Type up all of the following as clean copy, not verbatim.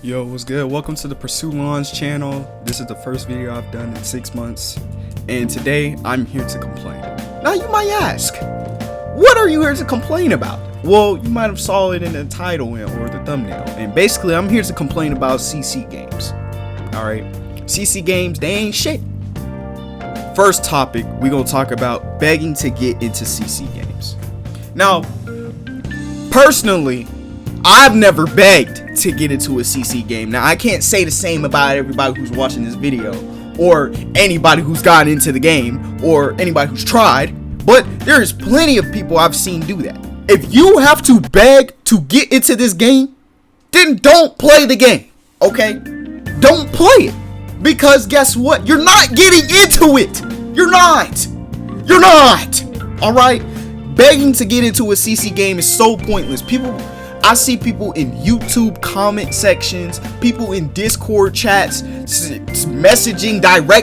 Yo, what's good? Welcome to the PursueLonz channel. This is the first video I've done in 6 months, and today I'm here to complain. Now you might ask, what are you here to complain about? Well, you might have saw it in the title or the thumbnail, and basically I'm here to complain about CC games. Alright, CC games, they ain't shit. First topic, we gonna talk about begging to get into CC games. Now, personally, I've never begged to get into a CC game. Now, I can't say the same about everybody who's watching this video, or anybody who's gotten into the game, or anybody who's tried, but there is plenty of people I've seen do that. If you have to beg to get into this game, then don't play the game, okay? Don't play it, because guess what? You're not getting into it. You're not, all right? Begging to get into a CC game is so pointless. I see people in YouTube comment sections, people in Discord chats, direct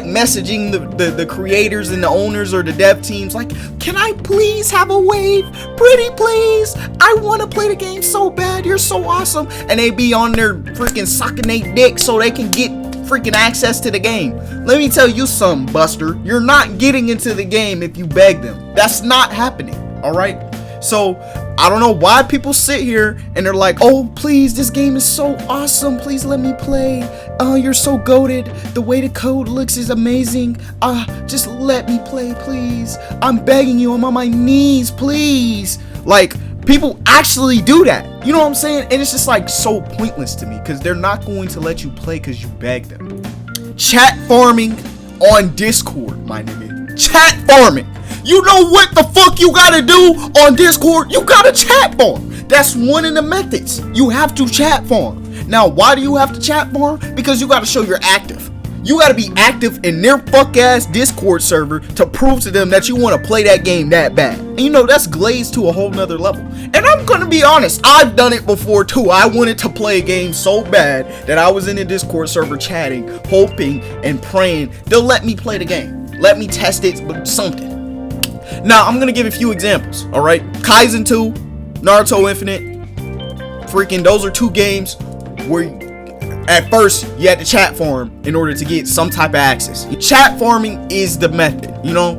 messaging the creators and the owners or the dev teams like, can I please have a wave? Pretty please. I want to play the game so bad. You're so awesome. And they be on their freaking sucking their dick so they can get freaking access to the game. Let me tell you something, Buster. You're not getting into the game if you beg them. That's not happening, all right? So, I don't know why people sit here and they're like, oh, please, this game is so awesome. Please let me play. Oh, you're so goated. The way the code looks is amazing. Just let me play, please. I'm begging you. I'm on my knees, please. Like, people actually do that. You know what I'm saying? And it's just like so pointless to me because they're not going to let you play because you beg them. Chat farming on Discord, my nigga. Chat farming. You know what the fuck you gotta do on Discord? You gotta chat farm. That's one of the methods. You have to chat farm. Now, why do you have to chat farm? Because you gotta show you're active. You gotta be active in their fuck ass Discord server to prove to them that you wanna play that game that bad. And you know, that's glazed to a whole nother level. And I'm gonna be honest, I've done it before too. I wanted to play a game so bad that I was in the Discord server chatting, hoping and praying they'll let me play the game. Let me test it with something. Now, I'm gonna give a few examples, alright? Kaizen 2, Naruto Infinite, freaking, those are two games where at first you had to chat farm in order to get some type of access. Chat farming is the method, you know?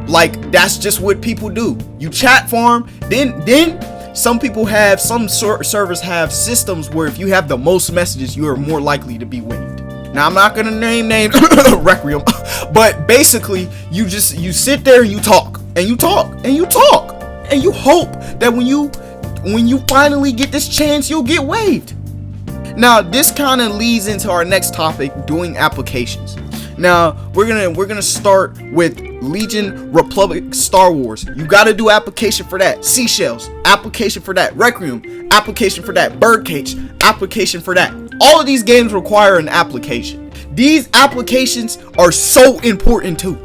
Like, that's just what people do. You chat farm, then some people have, some servers have systems where if you have the most messages, you are more likely to be winning. Now, I'm not gonna name names, Requiem, but basically, you sit there and you talk, and you talk, and you talk, and you hope that when you finally get this chance, you'll get waived. Now, this kind of leads into our next topic, doing applications. Now, we're gonna start with Legion, Republic, Star Wars. You gotta do application for that. Seashells, application for that. Requiem, application for that. Birdcage, application for that. All of these games require an application. These applications are so important too.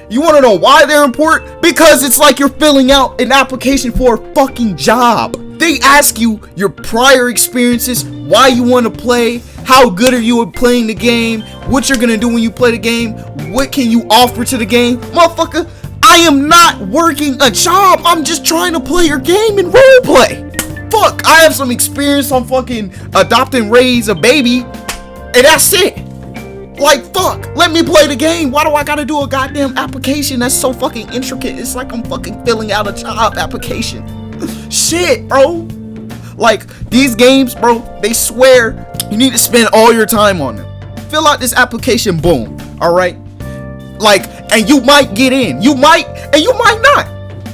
You want to know why they're important? Because it's like you're filling out an application for a fucking job. They ask you your prior experiences, why you want to play, how good are you at playing the game, what you're gonna do when you play the game, what can you offer to the game. Motherfucker, I am not working a job. I'm just trying to play your game and roleplay. Fuck, I have some experience on fucking adopt and raise a baby, and that's it. Like, fuck, let me play the game. Why do I gotta do a goddamn application that's so fucking intricate? It's like I'm fucking filling out a job application. Shit, bro. Like, these games, bro, they swear you need to spend all your time on them. Fill out this application, boom, alright? Like, and you might get in. You might, and you might not.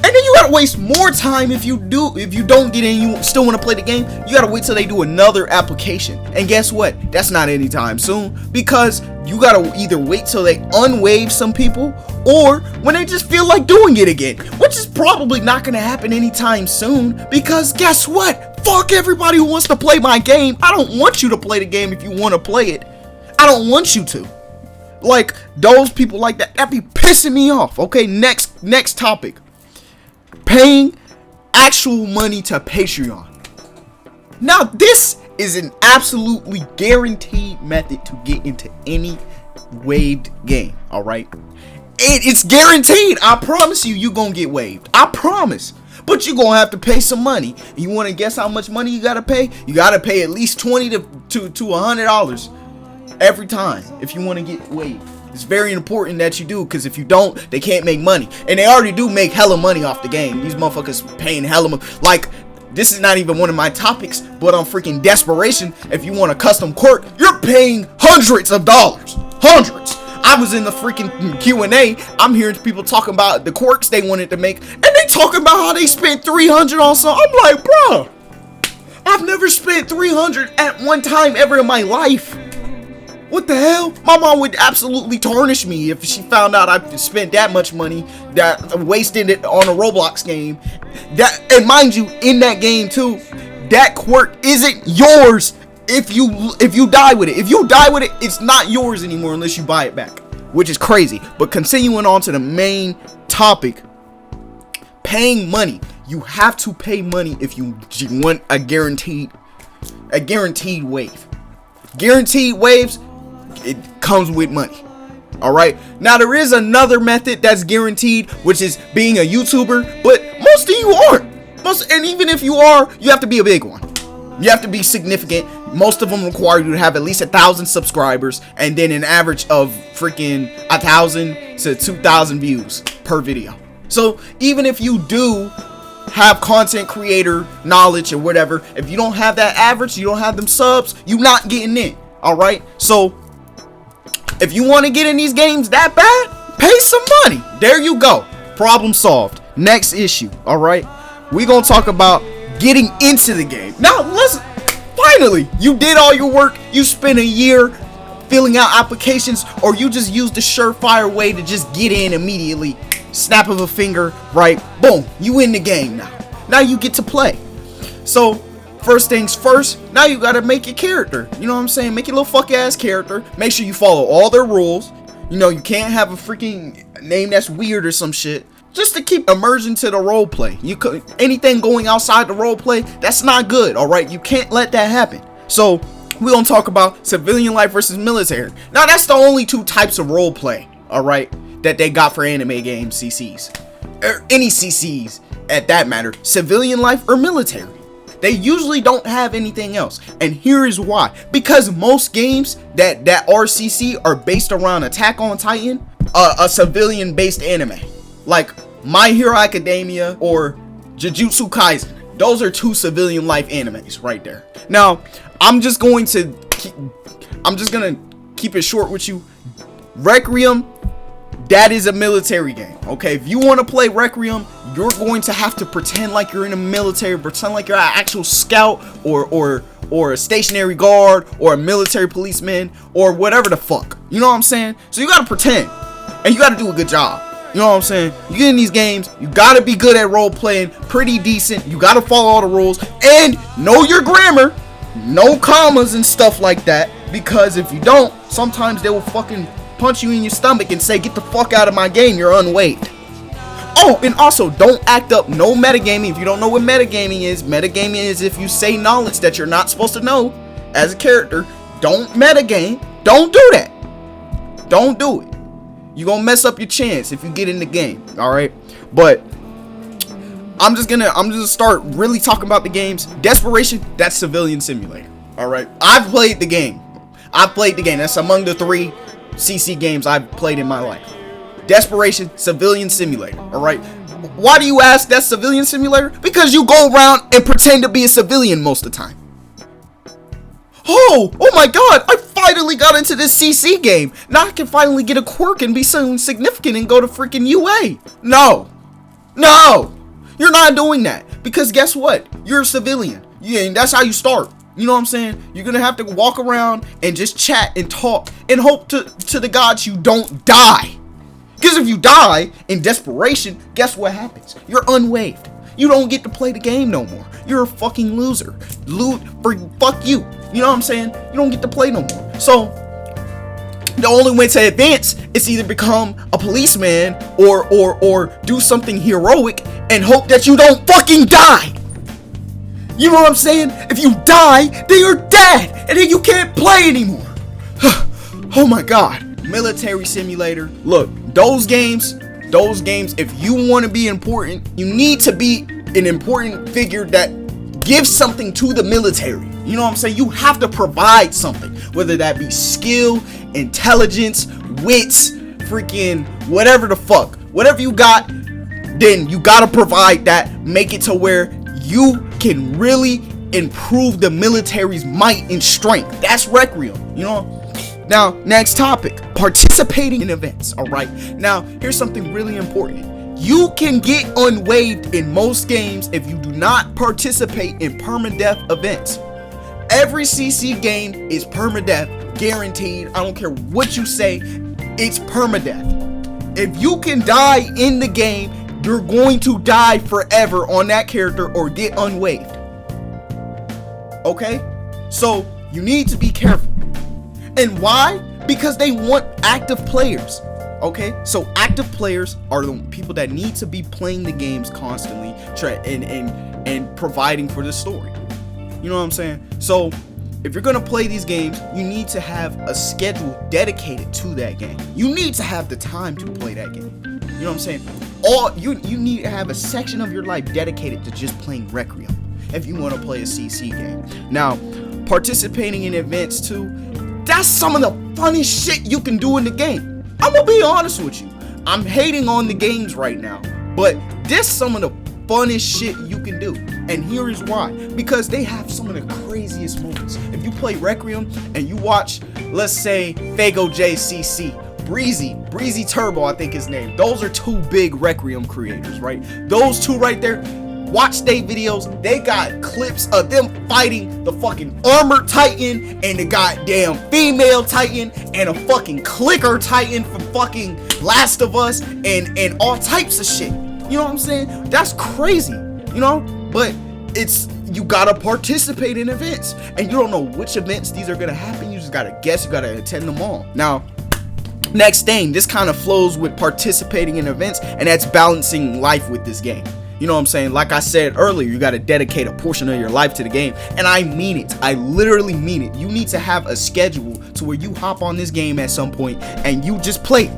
And then you gotta waste more time if you don't get in, you still want to play the game. You gotta wait till they do another application. And guess what? That's not anytime soon, because you gotta either wait till they unwaive some people, or when they just feel like doing it again, which is probably not gonna happen anytime soon, because guess what? Fuck everybody who wants to play my game. I don't want you to play the game if you want to play it. I don't want you to. Like, those people like that be pissing me off. Okay, next topic. Paying actual money to Patreon. Now, this is an absolutely guaranteed method to get into any waived game, alright? It's guaranteed. I promise you, you're gonna get waived. I promise. But you gonna have to pay some money. You want to guess how much money you gotta pay? You gotta pay at least $20 to $100 every time if you want to get waived. It's very important that you do, because if you don't, they can't make money. And they already do make hella money off the game. These motherfuckers paying hella money. Like, this is not even one of my topics, but on freaking Desperation, if you want a custom quirk, you're paying hundreds of dollars. Hundreds. I was in the freaking Q&A. I'm hearing people talking about the quirks they wanted to make, and they talking about how they spent $300 on something. I'm like, bro, I've never spent $300 at one time ever in my life. What the hell? My mom would absolutely tarnish me if she found out I spent that much money, that wasted it on a Roblox game. That, and mind you, in that game too, that quirk isn't yours if you die with it. If you die with it, it's not yours anymore unless you buy it back, which is crazy. But continuing on to the main topic, paying money. You have to pay money if you want a guaranteed wave. Guaranteed waves, it comes with money. Alright, now there is another method that's guaranteed, which is being a YouTuber, but most of you aren't. And even if you are, you have to be a big one. You have to be significant. Most of them require you to have at least 1,000 subscribers, and then an average of freaking 1,000 to 2,000 views per video. So even if you do have content creator knowledge or whatever, if you don't have that average, you don't have them subs, you're not getting in. Alright, so if you want to get in these games that bad, pay some money. There you go. Problem solved. Next issue. Alright, we're gonna talk about getting into the game. Now listen, finally, you did all your work. You spent a year filling out applications, or you just used the surefire way to just get in immediately. Snap of a finger, right? Boom, you in the game now. Now you get to play. So first things first, now you gotta make your character. You know what I'm saying? Make your little fuck ass character. Make sure you follow all their rules. You know, you can't have a freaking name that's weird or some shit, just to keep immersion to the role play. You could, anything going outside the role play, that's not good. All right, you can't let that happen. So we're gonna talk about civilian life versus military. Now that's the only two types of role play, all right, that they got for anime games, CCs, or any CCs at that matter, civilian life or military. They usually don't have anything else, and here is why. Because most games that are CC are based around Attack on Titan, a civilian based anime, like My Hero Academia or Jujutsu Kaisen. Those are two civilian life animes right there. Now I'm just gonna keep it short with you. Requiem, that is a military game. Okay, if you want to play Requiem, you're going to have to pretend like you're in the military, pretend like you're an actual scout or a stationary guard or a military policeman or whatever the fuck. You know what I'm saying? So you gotta pretend, and you gotta do a good job. You know what I'm saying? You get in these games, you gotta be good at role playing, pretty decent. You gotta follow all the rules and know your grammar, no commas and stuff like that. Because if you don't, sometimes they will fucking punch you in your stomach and say, "Get the fuck out of my game, you're unwaived." Oh, and also don't act up no metagaming. If you don't know what metagaming is if you say knowledge that you're not supposed to know as a character. Don't metagame. Don't do that. Don't do it. You're gonna mess up your chance if you get in the game. Alright? But I'm just gonna start really talking about the games. Desperation, that's civilian simulator. Alright? I've played the game. That's among the 3 CC games I've played in my life. Desperation, civilian simulator. Alright? Why do you ask that's civilian simulator? Because you go around and pretend to be a civilian most of the time. Oh my god, I finally got into this CC game. Now I can finally get a quirk and be something significant and go to freaking UA. No, you're not doing that. Because guess what? You're a civilian. Yeah, and that's how you start. You know what I'm saying? You're gonna have to walk around and just chat and talk and hope to the gods you don't die. Because if you die in desperation, guess what happens? You're unwaived. You don't get to play the game no more. You're a fucking loser. Fuck you. You know what I'm saying? You don't get to play no more. So the only way to advance is either become a policeman or do something heroic and hope that you don't fucking die. You know what I'm saying? If you die, then you're dead, and then you can't play anymore. Oh my god. Military simulator. Look, those games, if you want to be important, you need to be an important figure that gives something to the military. You know what I'm saying? You have to provide something, whether that be skill, intelligence, wits, freaking whatever the fuck. Whatever you got, then you gotta provide that. Make it to where you can really improve the military's might and strength. That's Requiem, you know? Now, next topic, participating in events, all right? Now, here's something really important. You can get unwaived in most games if you do not participate in permadeath events. Every CC game is permadeath, guaranteed. I don't care what you say, it's permadeath. If you can die in the game, you're going to die forever on that character or get unwaived. Okay? So, you need to be careful. And why? Because they want active players. Okay, so active players are the people that need to be playing the games constantly and providing for the story. You know what I'm saying? So if you're gonna play these games, you need to have a schedule dedicated to that game. You need to have the time to play that game. You know what I'm saying? You need to have a section of your life dedicated to just playing Requiem if you want to play a CC game. Now, participating in events too, that's some of the funnest shit you can do in the game. I'm gonna be honest with you. I'm hating on the games right now, but this some of the funnest shit you can do. And here is why. Because they have some of the craziest moments. If you play Requiem and you watch, let's say, Fago JCC, Breezy Turbo, I think his name. Those are two big Requiem creators, right? Those two right there. Watch their videos. They got clips of them fighting the fucking armored titan and the goddamn female titan and a fucking clicker titan from fucking Last of Us and all types of shit. You know what I'm saying? That's crazy, you know? But you gotta participate in events, and you don't know which events these are gonna happen. You just gotta guess. You gotta attend them all. Now, next thing, this kind of flows with participating in events, and that's balancing life with this game. You know what I'm saying? Like I said earlier, you got to dedicate a portion of your life to the game. And I mean it. I literally mean it. You need to have a schedule to where you hop on this game at some point and you just play it.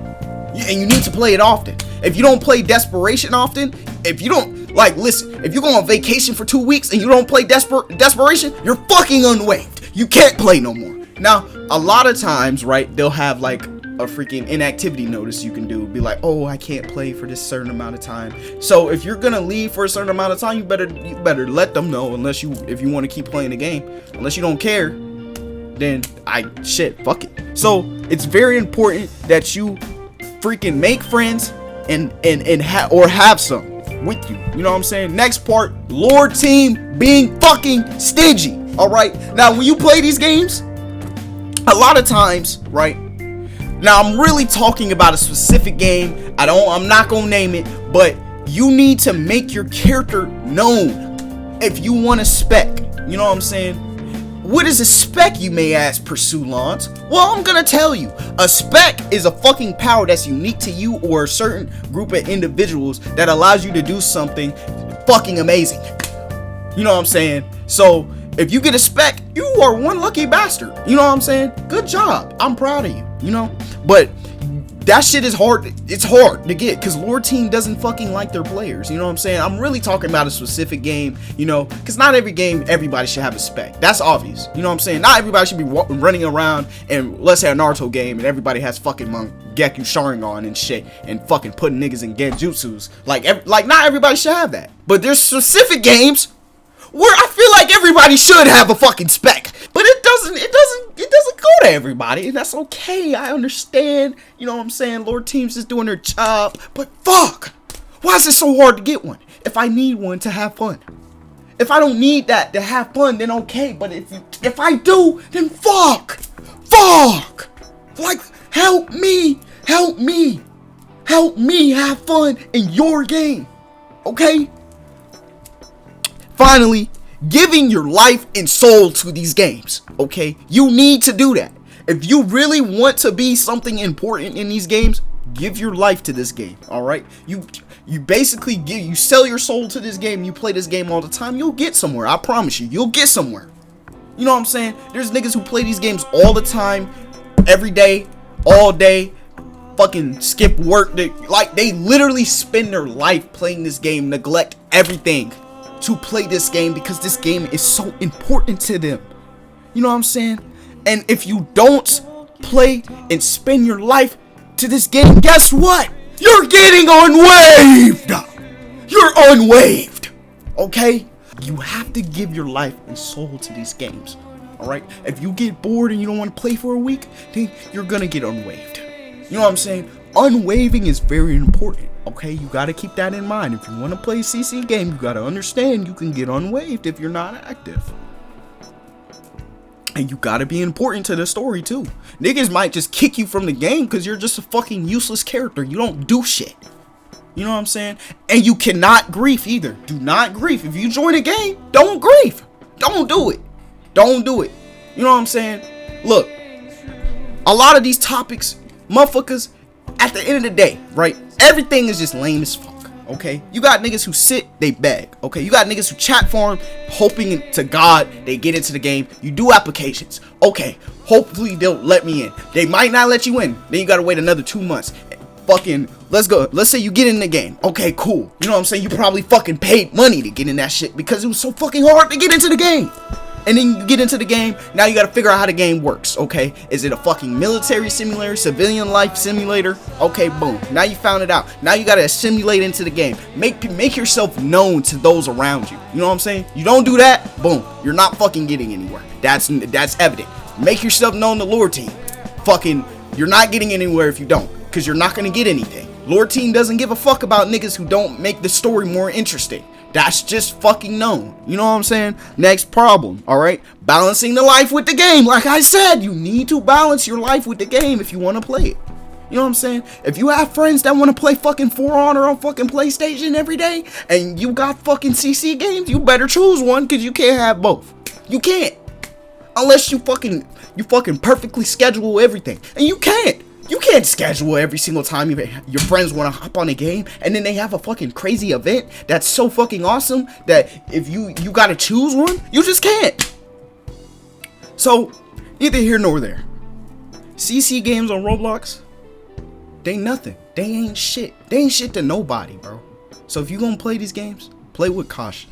And you need to play it often. If you don't play Desperation often, if you don't, like, listen, if you go on vacation for 2 weeks and you don't play Desperation, you're fucking unwaived. You can't play no more. Now, a lot of times, right, they'll have like a freaking inactivity notice you can do. Be like, oh, I can't play for this certain amount of time. So if you're gonna leave for a certain amount of time, you better let them know. If you want to keep playing the game, unless you don't care, then fuck it. So it's very important that you freaking make friends and have some with you. You know what I'm saying? Next part, Lord team being fucking stingy. All right. Now when you play these games, a lot of times, right? Now, I'm really talking about a specific game. I'm not gonna name it, but you need to make your character known if you want a spec. You know what I'm saying? What is a spec, you may ask, PursueLonz? Well, I'm gonna tell you. A spec is a fucking power that's unique to you or a certain group of individuals that allows you to do something fucking amazing. You know what I'm saying? So, if you get a spec, you are one lucky bastard. You know what I'm saying? Good job. I'm proud of you, you know? But that shit is hard. It's hard to get because Lord Team doesn't fucking like their players. You know what I'm saying? I'm really talking about a specific game, you know, because not every game, everybody should have a spec. That's obvious. You know what I'm saying? Not everybody should be running around and let's say a Naruto game and everybody has fucking Mangekyo Sharingan and shit and fucking putting niggas in genjutsus. Like not everybody should have that. But there's specific games where I feel like everybody should have a fucking spec, but it doesn't go to everybody, and that's okay. I understand, you know what I'm saying? Lord Team's just doing their job, but fuck, why is it so hard to get one? If I need one to have fun, if I don't need that to have fun, then okay. But if I do, then fuck, like help me have fun in your game, okay? Finally, giving your life and soul to these games, okay? You need to do that. If you really want to be something important in these games, give your life to this game, all right? You basically you sell your soul to this game, you play this game all the time, you'll get somewhere. I promise you, you'll get somewhere. You know what I'm saying? There's niggas who play these games all the time, every day, all day, fucking skip work. They literally spend their life playing this game, neglect everything to play this game because this game is so important to them. You know what I'm saying? And if you don't play and spend your life to this game, guess what? You're getting unwaved. You're unwaved. Okay? You have to give your life and soul to these games. Alright? If you get bored and you don't want to play for a week, then you're gonna get unwaved. You know what I'm saying? Unwaving is very important. Okay? You gotta keep that in mind. If you want to play a CC game, you gotta understand you can get unwaved if you're not active. And you gotta be important to the story too. Niggas might just kick you from the game because you're just a fucking useless character. You don't do shit. You know what I'm saying? And you cannot grief either. Do not grief. If you join a game, don't grief. Don't do it. Don't do it. You know what I'm saying? Look, a lot of these topics, motherfuckers, at the end of the day, right? Everything is just lame as fuck. Okay, you got niggas who sit, they beg. Okay, you got niggas who chat farm, hoping to God they get into the game. You do applications. Okay, hopefully they'll let me in. They might not let you in. Then you gotta wait another 2 months. Fucking, let's go. Let's say you get in the game. Okay, cool. You know what I'm saying? You probably fucking paid money to get in that shit because it was so fucking hard to get into the game. And then you get into the game, now you gotta figure out how the game works, okay? Is it a fucking military simulator, civilian life simulator? Okay, boom. Now you found it out. Now you gotta assimilate into the game. Make yourself known to those around you. You know what I'm saying? You don't do that, boom. You're not fucking getting anywhere. That's evident. Make yourself known to Lore Team. Fucking, you're not getting anywhere if you don't, because you're not gonna get anything. Lore Team doesn't give a fuck about niggas who don't make the story more interesting. That's just fucking known. You know what I'm saying? Next problem, alright? Balancing the life with the game. Like I said, you need to balance your life with the game if you want to play it. You know what I'm saying? If you have friends that want to play fucking For Honor on fucking PlayStation every day, and you got fucking CC games, you better choose one, because you can't have both. You can't. Unless you fucking perfectly schedule everything. And you can't. You can't schedule every single time your friends want to hop on a game and then they have a fucking crazy event that's so fucking awesome that if you gotta choose one, you just can't. So, neither here nor there. CC games on Roblox, they nothing. They ain't shit. They ain't shit to nobody, bro. So if you gonna play these games, play with caution.